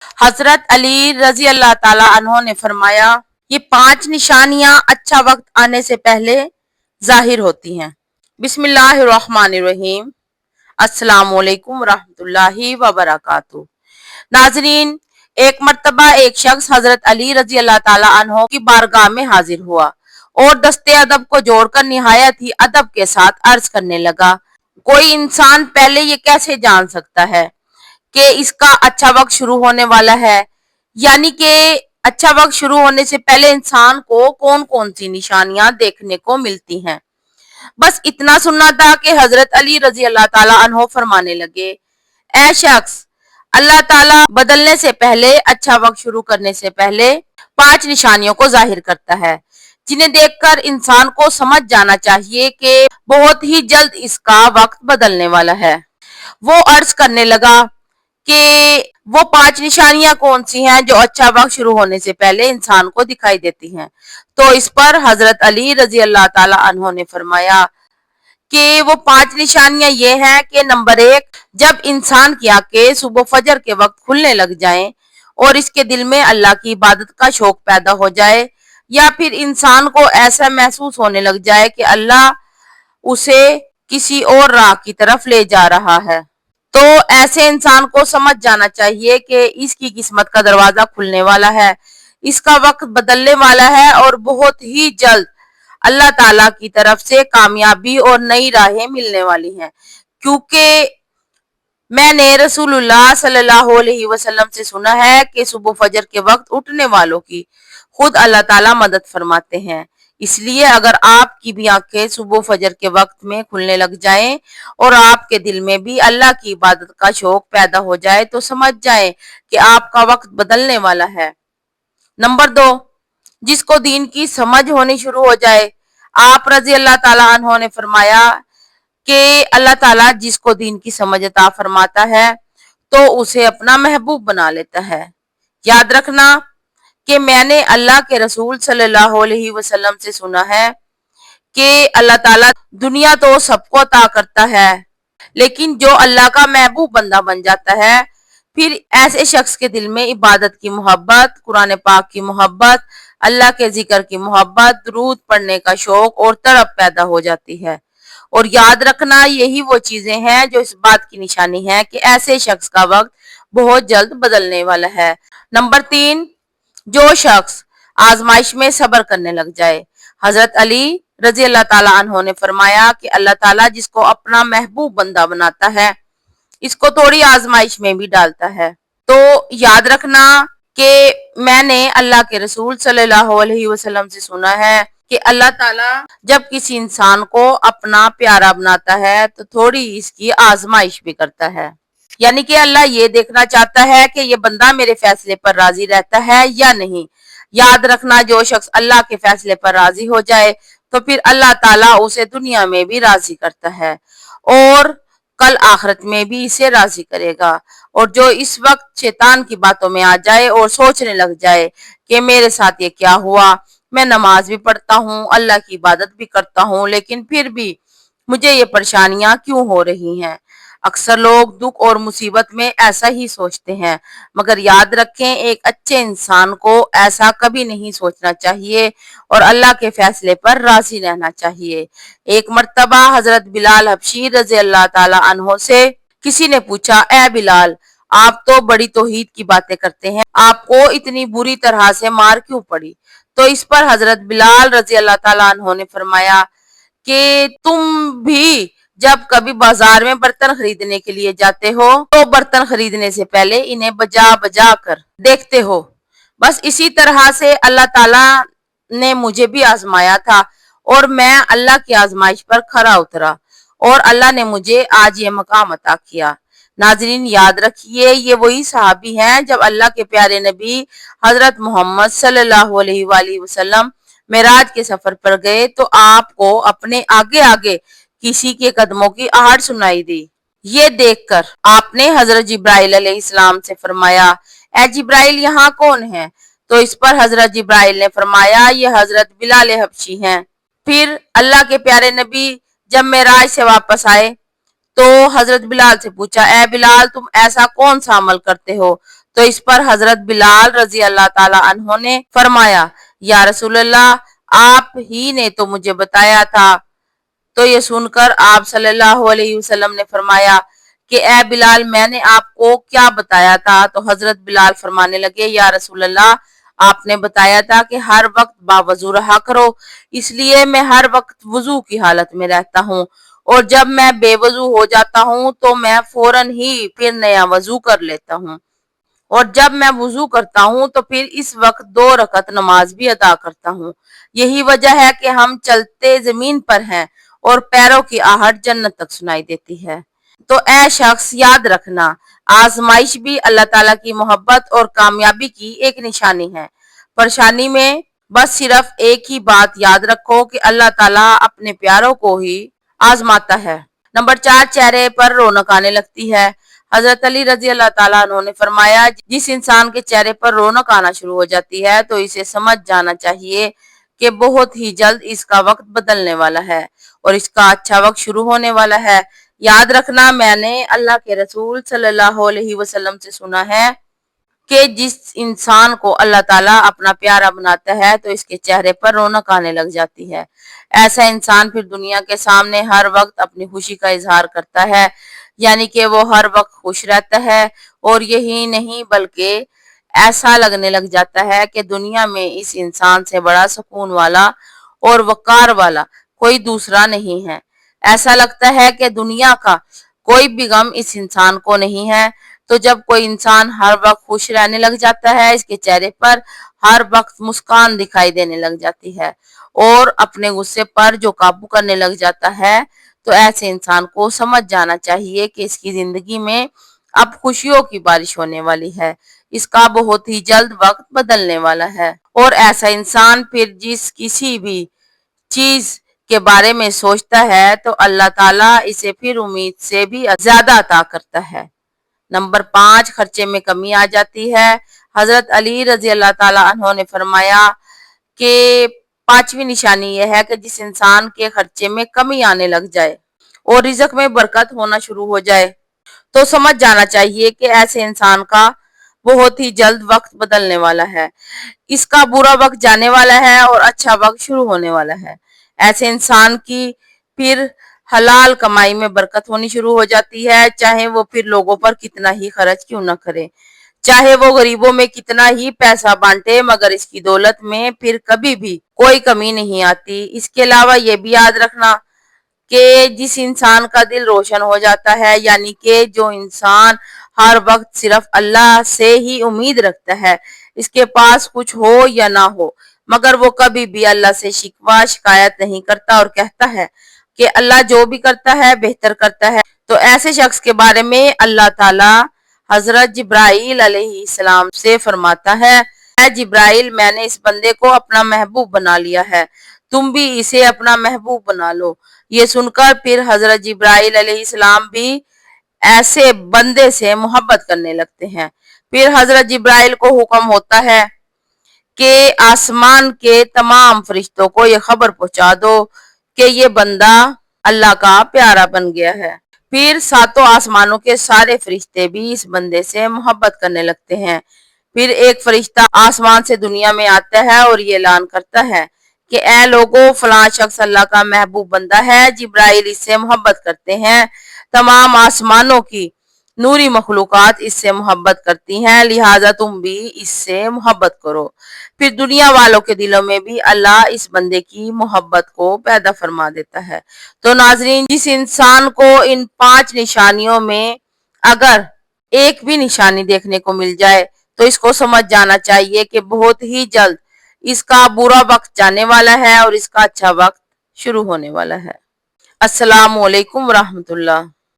हजरत अली रजी अल्लाह ताला अन्हो ने फरमाया, ये 5 निशानियां अच्छा वक्त आने से पहले जाहिर होती हैं। बिस्मिल्लाहिर्रहमानिर्रहीम। अस्सलाम वालेकुम रहमतुल्लाहि व बरकातुहू। नाजरीन, एक मर्तबा एक शख्स हजरत अली रजी अल्लाह ताला अन्हो की बारगाह में हाजिर हुआ और दस्ते अदब को जोड़कर निहायत ही अदब के साथ अर्ज करने लगा, कोई इंसान पहले ये कैसे जान सकता है कि इसका अच्छा वक्त शुरू होने वाला है, यानी कि अच्छा वक्त शुरू होने से पहले इंसान को कौन कौन सी निशानियां देखने को मिलती हैं। बस इतना सुनना था कि हजरत अली रजी अल्लाह ताला अन्हो फरमाने लगे, ऐ शख्स, अल्लाह ताला बदलने से पहले, अच्छा वक्त शुरू करने से पहले 5 निशानियों को जाहिर करता है, जिन्हें देखकर इंसान को समझ जाना चाहिए कि बहुत ही जल्द इसका वक्त बदलने वाला है। वो अर्ज करने लगा कि वो 5 निशानियां कौन सी हैं जो अच्छा वक्त शुरू होने से पहले इंसान को दिखाई देती हैं। तो इस पर हजरत अली रजी अल्लाह ताला अन्हो ने फरमाया कि वो 5 निशानियां ये हैं कि नंबर 1, जब इंसान की आंखें सुबह फजर के वक्त खुलने लग जाएं और इसके दिल में अल्लाह की इबादत का शौक पैदा हो जाए, या फिर इंसान को ऐसा महसूस होने लग जाए कि अल्लाह उसे किसी और राह की तरफ ले जा रहा है, तो ऐसे इंसान को समझ जाना चाहिए कि इसकी किस्मत का दरवाजा खुलने वाला है, इसका वक्त बदलने वाला है और बहुत ही जल्द अल्लाह ताला की तरफ से कामयाबी और नई राहें मिलने वाली हैं। क्योंकि मैंने रसूलुल्लाह सल्लल्लाहु अलैहि वसल्लम से सुना है कि सुबह फजर के वक्त उठने वालों की खुद अल्लाह ताला मदद फरमाते हैं। इसलिए अगर आपकी भी आंखें सुबह फजर के वक्त में खुलने लग जाएं और आपके दिल में भी अल्लाह की इबादत का शौक पैदा हो जाए, तो समझ जाएं कि आपका वक्त बदलने वाला है। नंबर 2, जिसको दीन की समझ होनी शुरू हो जाए। आप रजी अल्लाह ताला अन्हो ने फरमाया कि अल्लाह ताला जिसको दीन की समझ अता फरमाता है तो उसे अपना महबूब बना लेता है। याद रखना कि मैंने अल्लाह के रसूल सल्लल्लाहु अलैहि वसल्लम से सुना है कि अल्लाह ताला दुनिया तो सबको अता करता है, लेकिन जो अल्लाह का महबूब बंदा बन जाता है, फिर ऐसे शख्स के दिल में इबादत की मोहब्बत, कुरान पाक की मोहब्बत, अल्लाह के जिक्र की मोहब्बत, दुरूद पढ़ने का शौक और तड़प पैदा हो जाती है। और याद रखना, यही वो चीजें हैं जो इस बात की निशानी है कि ऐसे शख्स का वक्त बहुत जल्द बदलने वाला है। नंबर 3, जो शख्स आजमाइश में सब्र करने लग जाए। हजरत अली रजी अल्लाह ताला अन्हो ने फरमाया कि अल्लाह ताला जिसको अपना महबूब बंदा बनाता है, इसको थोड़ी आजमाइश में भी डालता है। तो याद रखना कि मैंने अल्लाह के रसूल सल्लल्लाहु अलैहि वसल्लम से सुना है कि अल्लाह ताला जब किसी इंसान को अपना प्यारा बनाता है तो थोड़ी इसकी आजमाइश भी करता है, यानी कि अल्लाह ये देखना चाहता है कि ये बंदा मेरे फैसले पर राजी रहता है या नहीं। याद रखना, जो शख्स अल्लाह के फैसले पर राजी हो जाए तो फिर अल्लाह ताला उसे दुनिया में भी राजी करता है और कल आखिरत में भी इसे राजी करेगा। और जो इस वक्त शैतान की बातों में आ जाए और सोचने लग जाए कि मेरे साथ ये क्या हुआ, मैं नमाज भी पढ़ता हूँ, अल्लाह की इबादत भी करता हूँ, लेकिन फिर भी मुझे ये परेशानियां क्यों हो रही हैं। अक्सर लोग दुख और मुसीबत में ऐसा ही सोचते हैं, मगर याद रखें, एक अच्छे इंसान को ऐसा कभी नहीं सोचना चाहिए और अल्लाह के फैसले पर राजी रहना चाहिए। एक मर्तबा हजरत बिलाल हबशी रजी अल्लाह ताला अन्हो से किसी ने पूछा, ए बिलाल, आप तो बड़ी तौहीद की बातें करते हैं, आपको इतनी बुरी तरह से मार क्यों पड़ी। तो इस पर हजरत बिलाल रजी अल्लाह ताला अन्हो ने फरमाया कि तुम भी जब कभी बाजार में बर्तन खरीदने के लिए जाते हो तो बर्तन खरीदने से पहले इन्हें बजा बजा कर देखते हो। बस इसी तरह से अल्लाह ताला ने मुझे भी आजमाया था और मैं अल्लाह की आजमाइश पर खरा उतरा और अल्लाह ने मुझे आज ये मकाम अता किया। नाजरीन, याद रखिए, ये वही सहाबी हैं जब अल्लाह के प्यारे नबी हजरत मोहम्मद सल्लल्लाहु अलैहि वसल्लम मेराज के सफर पर गए तो आपको अपने आगे आगे किसी के कदमों की आहट सुनाई दी। ये देखकर आपने हजरत जिब्राइल अलैहिस्सलाम से फरमाया, ए जिब्राइल, यहाँ कौन है। तो इस पर हजरत जिब्राइल ने फरमाया, ये हजरत बिलाल हबशी हैं। फिर अल्लाह के प्यारे नबी जब मेराज से वापस आए तो हजरत बिलाल से पूछा, ए बिलाल, तुम ऐसा कौन सा अमल करते हो। تو اس پر حضرت بلال رضی اللہ تعالی عنہ نے فرمایا یا رسول اللہ آپ ہی نے تو مجھے بتایا تھا۔ تو یہ سن کر آپ صلی اللہ علیہ وسلم نے فرمایا کہ اے بلال میں نے آپ کو کیا بتایا تھا؟ تو حضرت بلال فرمانے لگے یا رسول اللہ آپ نے بتایا تھا کہ ہر وقت باوضو رہا کرو، اس لیے میں ہر وقت وضو کی حالت میں رہتا ہوں، اور جب میں بے وضو ہو جاتا ہوں تو میں فوراً ہی پھر نیا وضو کر لیتا ہوں، اور جب میں وضو کرتا ہوں تو پھر اس وقت 2 رکعت نماز بھی ادا کرتا ہوں۔ یہی وجہ ہے کہ ہم چلتے زمین پر ہیں اور پیروں کی آہٹ جنت تک سنائی دیتی ہے۔ تو اے شخص یاد رکھنا، آزمائش بھی اللہ تعالیٰ کی محبت اور کامیابی کی ایک نشانی ہے۔ پریشانی میں بس صرف ایک ہی بات یاد رکھو کہ اللہ تعالیٰ اپنے پیاروں کو ہی آزماتا ہے۔ نمبر 4، چہرے پر رونق آنے لگتی ہے۔ حضرت علی رضی اللہ تعالیٰ عنہ نے فرمایا جس انسان کے چہرے پر رونق آنا شروع ہو جاتی ہے تو اسے سمجھ جانا چاہیے کہ بہت ہی جلد اس کا وقت بدلنے والا ہے اور اس کا اچھا وقت شروع ہونے والا ہے۔ یاد رکھنا میں نے اللہ کے رسول صلی اللہ علیہ وسلم سے سنا ہے کہ جس انسان کو اللہ تعالیٰ اپنا پیارا بناتا ہے تو اس کے چہرے پر رونق آنے لگ جاتی ہے۔ ایسا انسان پھر دنیا کے سامنے ہر وقت اپنی خوشی کا اظہار کرتا ہے، یعنی کہ وہ ہر وقت خوش رہتا ہے، اور یہی نہیں بلکہ ایسا لگنے لگ جاتا ہے کہ دنیا میں اس انسان سے بڑا سکون والا اور وقار والا کوئی دوسرا نہیں ہے۔ ایسا لگتا ہے کہ دنیا کا کوئی بھی غم اس انسان کو نہیں ہے۔ تو جب کوئی انسان ہر وقت خوش رہنے لگ جاتا ہے، اس کے چہرے پر ہر وقت مسکان دکھائی دینے لگ جاتی ہے اور اپنے غصے پر جو قابو کرنے لگ جاتا ہے، تو ایسے انسان کو سمجھ جانا چاہیے کہ اس کی زندگی میں اب خوشیوں کی بارش ہونے والی ہے، اس کا بہت ہی جلد وقت بدلنے والا ہے۔ اور ایسا انسان پھر جس کسی بھی چیز کے بارے میں سوچتا ہے تو اللہ تعالیٰ اسے پھر امید سے بھی زیادہ عطا کرتا ہے۔ نمبر 5، خرچے میں کمی آ جاتی ہے۔ حضرت علی رضی اللہ تعالیٰ عنہ نے فرمایا کہ 5ویں نشانی یہ ہے کہ جس انسان کے خرچے میں کمی آنے لگ جائے اور رزق میں برکت ہونا شروع ہو جائے تو سمجھ جانا چاہیے کہ ایسے انسان کا بہت ہی جلد وقت بدلنے والا ہے، اس کا برا وقت جانے والا ہے اور اچھا وقت شروع ہونے والا ہے۔ ایسے انسان کی پھر حلال کمائی میں برکت ہونی شروع ہو جاتی ہے، چاہے وہ پھر لوگوں پر کتنا ہی خرچ کیوں نہ کرے، چاہے وہ غریبوں میں کتنا ہی پیسہ بانٹے، مگر اس کی دولت میں پھر کبھی بھی کوئی کمی نہیں آتی۔ اس کے علاوہ یہ بھی یاد رکھنا کہ جس انسان کا دل روشن ہو جاتا ہے، یعنی کہ جو انسان ہر وقت صرف اللہ سے ہی امید رکھتا ہے، اس کے پاس کچھ ہو یا نہ ہو، مگر وہ کبھی بھی اللہ سے شکوہ شکایت نہیں کرتا اور کہتا ہے کہ اللہ جو بھی کرتا ہے بہتر کرتا ہے، تو ایسے شخص کے بارے میں اللہ تعالی حضرت جبرائیل علیہ السلام سے فرماتا ہے اے جبرائیل میں نے اس بندے کو اپنا محبوب بنا لیا ہے، تم بھی اسے اپنا محبوب بنا لو۔ یہ سن کر پھر حضرت جبرائیل علیہ السلام بھی ایسے بندے سے محبت کرنے لگتے ہیں۔ پھر حضرت جبرائیل کو حکم ہوتا ہے کہ آسمان کے تمام فرشتوں کو یہ خبر پہنچا دو کہ یہ بندہ اللہ کا پیارا بن گیا ہے۔ پھر 7 آسمانوں کے سارے فرشتے بھی اس بندے سے محبت کرنے لگتے ہیں۔ پھر ایک فرشتہ آسمان سے دنیا میں آتا ہے اور یہ اعلان کرتا ہے کہ اے لوگو فلاں شخص اللہ کا محبوب بندہ ہے، جبرائیل اس سے محبت کرتے ہیں، تمام آسمانوں کی نوری مخلوقات اس سے محبت کرتی ہیں، لہٰذا تم بھی اس سے محبت کرو۔ پھر دنیا والوں کے دلوں میں بھی اللہ اس بندے کی محبت کو پیدا فرما دیتا ہے۔ تو ناظرین، جس انسان کو ان 5 نشانیوں میں اگر ایک بھی نشانی دیکھنے کو مل جائے تو اس کو سمجھ جانا چاہیے کہ بہت ہی جلد اس کا برا وقت جانے والا ہے اور اس کا اچھا وقت شروع ہونے والا ہے۔ السلام علیکم ورحمۃ اللہ۔